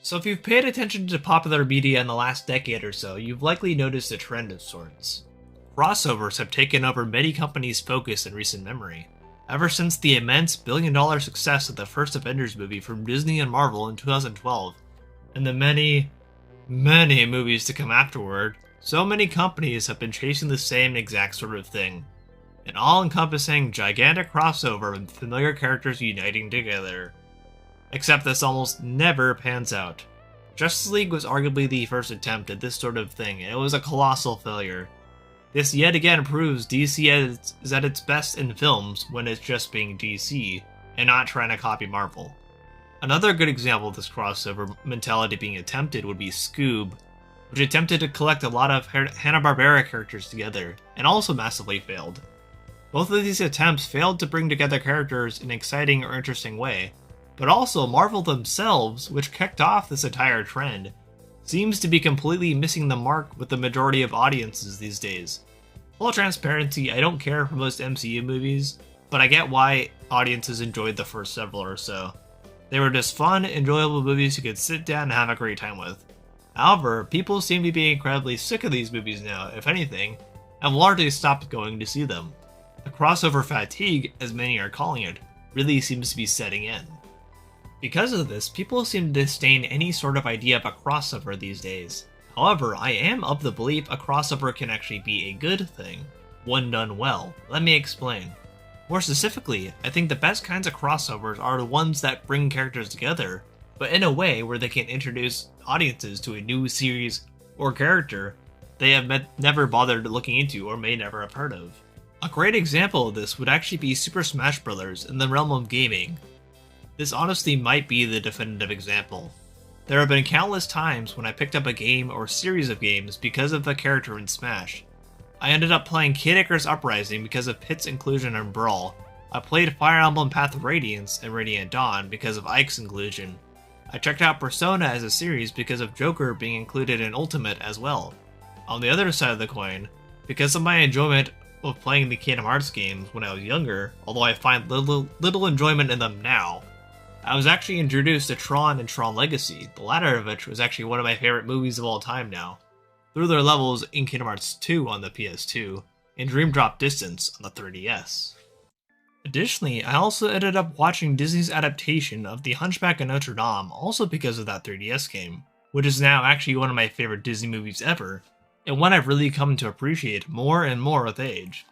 So if you've paid attention to popular media in the last decade or so, you've likely noticed a trend of sorts. Crossovers have taken over many companies' focus in recent memory. Ever since the immense billion-dollar success of the first Avengers movie from Disney and Marvel in 2012, and the many movies to come afterward, so many companies have been chasing the same exact sort of thing. An all-encompassing, gigantic crossover with familiar characters uniting together. Except this almost never pans out. Justice League was arguably the first attempt at this sort of thing, and it was a colossal failure. This yet again proves DC is at its best in films when it's just being DC, and not trying to copy Marvel. Another good example of this crossover mentality being attempted would be Scoob, which attempted to collect a lot of Hanna-Barbera characters together, and also massively failed. Both of these attempts failed to bring together characters in an exciting or interesting way, but also Marvel themselves, which kicked off this entire trend, seems to be completely missing the mark with the majority of audiences these days. Full transparency, I don't care for most MCU movies, but I get why audiences enjoyed the first several or so. They were just fun, enjoyable movies you could sit down and have a great time with. However, people seem to be incredibly sick of these movies now, if anything, and have largely stopped going to see them. The crossover fatigue, as many are calling it, really seems to be setting in. Because of this, people seem to disdain any sort of idea of a crossover these days. However, I am of the belief a crossover can actually be a good thing, one done well. Let me explain. More specifically, I think the best kinds of crossovers are the ones that bring characters together, but in a way where they can introduce audiences to a new series or character they have never bothered looking into or may never have heard of. A great example of this would actually be Super Smash Bros. In the realm of gaming. This honestly might be the definitive example. There have been countless times when I picked up a game or series of games because of the character in Smash. I ended up playing Kid Icarus Uprising because of Pit's inclusion in Brawl. I played Fire Emblem Path of Radiance and Radiant Dawn because of Ike's inclusion. I checked out Persona as a series because of Joker being included in Ultimate as well. On the other side of the coin, because of my enjoyment of playing the Kingdom Hearts games when I was younger, although I find little enjoyment in them now, I was actually introduced to Tron and Tron Legacy, the latter of which was actually one of my favorite movies of all time now, through their levels in Kingdom Hearts 2 on the PS2, and Dream Drop Distance on the 3DS. Additionally, I also ended up watching Disney's adaptation of The Hunchback of Notre Dame also because of that 3DS game, which is now actually one of my favorite Disney movies ever, and one I've really come to appreciate more and more with age.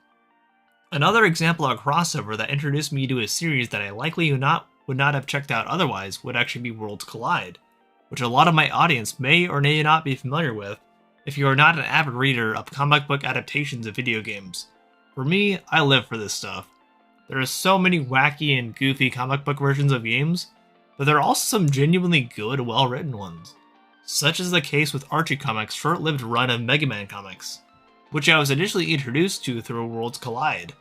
Another example of a crossover that introduced me to a series that I likely would not have checked out otherwise would actually be Worlds Collide, which a lot of my audience may or may not be familiar with if you are not an avid reader of comic book adaptations of video games. For me, I live for this stuff. There are so many wacky and goofy comic book versions of games, but there are also some genuinely good, well-written ones. Such is the case with Archie Comics' short-lived run of Mega Man comics, which I was initially introduced to through Worlds Collide,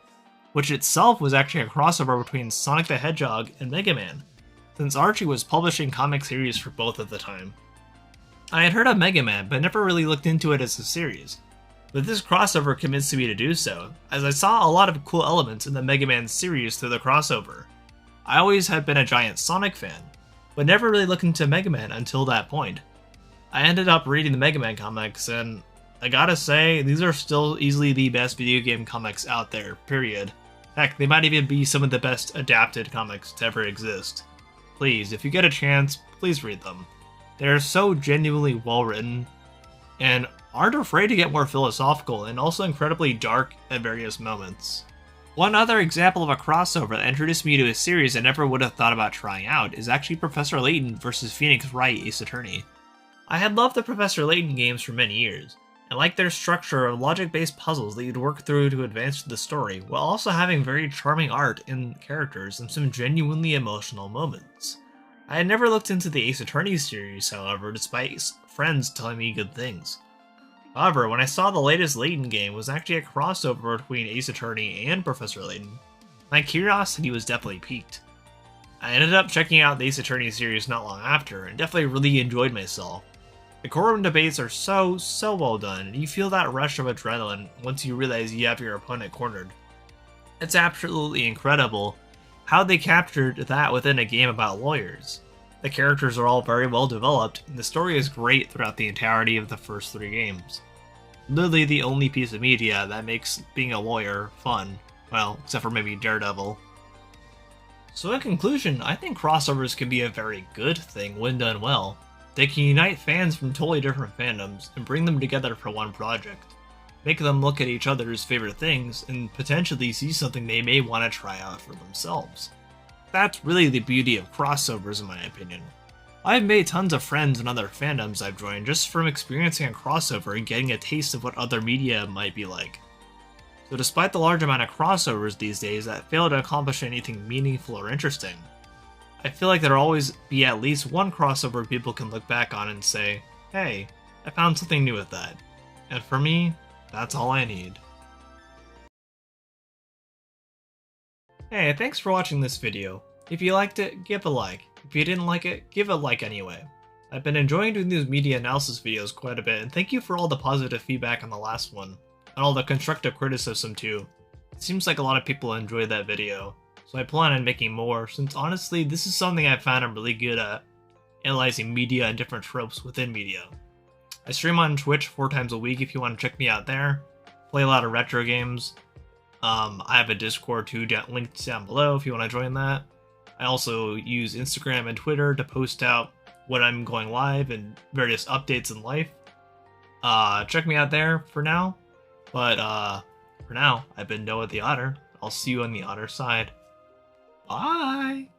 which itself was actually a crossover between Sonic the Hedgehog and Mega Man, since Archie was publishing comic series for both at the time. I had heard of Mega Man, but never really looked into it as a series, but this crossover convinced me to do so, as I saw a lot of cool elements in the Mega Man series through the crossover. I always had been a giant Sonic fan, but never really looked into Mega Man until that point. I ended up reading the Mega Man comics, and I gotta say, these are still easily the best video game comics out there, period. Heck, they might even be some of the best adapted comics to ever exist. Please, if you get a chance, please read them. They are so genuinely well written, and aren't afraid to get more philosophical and also incredibly dark at various moments. One other example of a crossover that introduced me to a series I never would have thought about trying out is actually Professor Layton vs. Phoenix Wright Ace Attorney. I had loved the Professor Layton games for many years, and liked their structure of logic-based puzzles that you'd work through to advance the story, while also having very charming art and characters and some genuinely emotional moments. I had never looked into the Ace Attorney series, however, despite friends telling me good things. However, when I saw the latest Layton game was actually a crossover between Ace Attorney and Professor Layton, my curiosity was definitely piqued. I ended up checking out the Ace Attorney series not long after, and definitely really enjoyed myself. The courtroom debates are so well done, and you feel that rush of adrenaline once you realize you have your opponent cornered. It's absolutely incredible how they captured that within a game about lawyers. The characters are all very well developed, and the story is great throughout the entirety of the first 3 games. Literally the only piece of media that makes being a lawyer fun. Well, except for maybe Daredevil. So in conclusion, I think crossovers can be a very good thing when done well. They can unite fans from totally different fandoms and bring them together for one project. Make them look at each other's favorite things and potentially see something they may want to try out for themselves. That's really the beauty of crossovers in my opinion. I've made tons of friends in other fandoms I've joined just from experiencing a crossover and getting a taste of what other media might be like. So despite the large amount of crossovers these days that fail to accomplish anything meaningful or interesting, I feel like there'll always be at least one crossover people can look back on and say, hey, I found something new with that. And for me, that's all I need. Hey, thanks for watching this video. If you liked it, give a like. If you didn't like it, give a like anyway. I've been enjoying doing these media analysis videos quite a bit, and thank you for all the positive feedback on the last one, and all the constructive criticism too. It seems like a lot of people enjoyed that video, so I plan on making more, since honestly this is something I found I'm really good at, analyzing media and different tropes within media. I stream on Twitch 4 times a week if you want to check me out there, play a lot of retro games. I have a Discord too linked down below if you want to join that. I also use Instagram and Twitter to post out when I'm going live and various updates in life. Check me out there for now. But for now, I've been Noah the Otter. I'll see you on the Otter side. Bye!